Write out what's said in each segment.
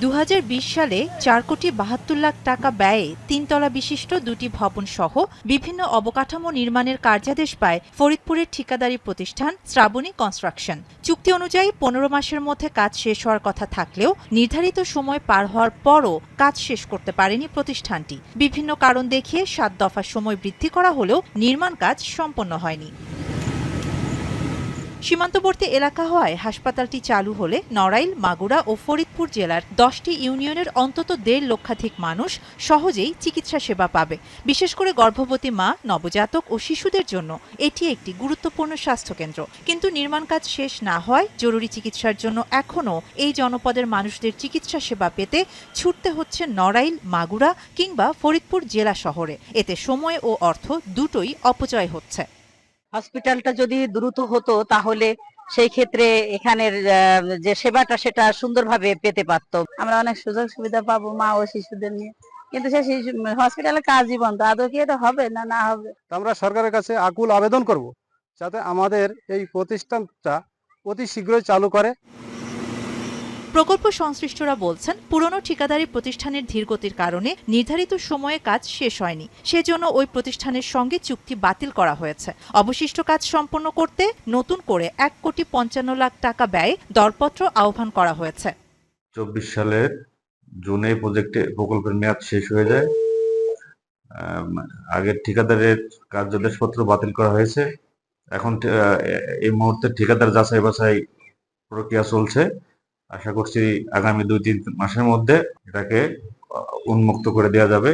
2020 সালে 4,72,00,000 টাকা ব্যয়ে 3 তলা বিশিষ্ট দুটি ভবন সহ বিভিন্ন অবকাঠামো নির্মাণের কার্যাদেশ পায় ফরিদপুরের ঠিকাদারি প্রতিষ্ঠান শ্রাবণী কনস্ট্রাকশন। চুক্তি অনুযায়ী 15 মাসের মধ্যে কাজ শেষ হওয়ার কথা থাকলেও নির্ধারিত সময় পার হওয়ার পরও কাজ শেষ করতে পারেনি প্রতিষ্ঠানটি। বিভিন্ন কারণ দেখিয়ে 7 দফা সময় বৃদ্ধি করা হলেও নির্মাণ কাজ সম্পন্ন হয়নি। সীমান্তবর্তী এলাকা হওয়ায় হাসপাতালটি চালু হলে নড়াইল, মাগুরা ও ফরিদপুর জেলার 10টি ইউনিয়নের অন্তত 1.5 লক্ষাধিক মানুষ সহজেই চিকিৎসা সেবা পাবে। বিশেষ করে গর্ভবতী মা, নবজাতক ও শিশুদের জন্য এটি একটি গুরুত্বপূর্ণ স্বাস্থ্যকেন্দ্র। কিন্তু নির্মাণ কাজ শেষ না হওয়ায় জরুরি চিকিৎসার জন্য এখনও এই জনপদের মানুষদের চিকিৎসা সেবা পেতে ছুটতে হচ্ছে নড়াইল, মাগুরা কিংবা ফরিদপুর জেলা শহরে। এতে সময় ও অর্থ দুটোই অপচয় হচ্ছে। হসপিটালটা যদি দ্রুত হতো তাহলে সেই ক্ষেত্রে এখানের যে সেবাটা সেটা সুন্দরভাবে পেতে পারতো। আমরা অনেক সুযোগ সুবিধা পাবো মা ও শিশুদের নিয়ে, কিন্তু সেই হসপিটালের কাজই বন্ধ। আদৌ কি এটা হবে না হবে? আমরা সরকারের কাছে আকুল আবেদন করব যাতে আমাদের এই প্রতিষ্ঠানটা অতি শীঘ্রই চালু করে। প্রকল্প সংশ্লিষ্টরা বলছেন, পুরনো ঠিকাদারি প্রতিষ্ঠানের ধীরগতির কারণে নির্ধারিত সময়ে কাজ শেষ হয়নি। সেজন্য ওই প্রতিষ্ঠানের সঙ্গে চুক্তি বাতিল করা হয়েছে। অবশিষ্ট কাজ সম্পন্ন করতে নতুন করে 1,55,00,000 টাকা ব্যয়ে দরপত্র আহ্বান করা হয়েছে। 24 সালের জুনে প্রকল্পের মেয়াদ শেষ হয়ে যায়। আগের ঠিকাদারের কার্যাদেশপত্র বাতিল করা হয়েছে। এখন এই মুহূর্তে ঠিকাদার যাচাই বাছাই প্রক্রিয়া চলছে। আশা করছি আগামী 2-3 মাসের মধ্যে এটাকে উন্মুক্ত করে দেওয়া যাবে।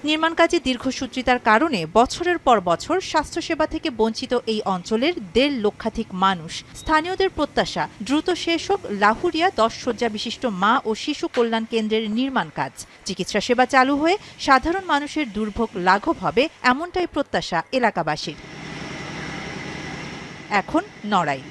নির্মাণ কাজে দীর্ঘসূত্রিতার কারণে বছরের পর বছর স্বাস্থ্যসেবা থেকে বঞ্চিত এই অঞ্চলের 1.5 লক্ষাধিক মানুষ। স্থানীয়দের প্রত্যাশা, দ্রুত শেষ হোক লাহুরিয়া 10 শয্যা বিশিষ্ট মা ও শিশু কল্যাণ কেন্দ্রের নির্মাণ কাজ। চিকিৎসা সেবা চালু হয়ে সাধারণ মানুষের দুর্ভোগ লাঘব হবে, এমনটাই প্রত্যাশা এলাকাবাসীর। এখন নড়াইল।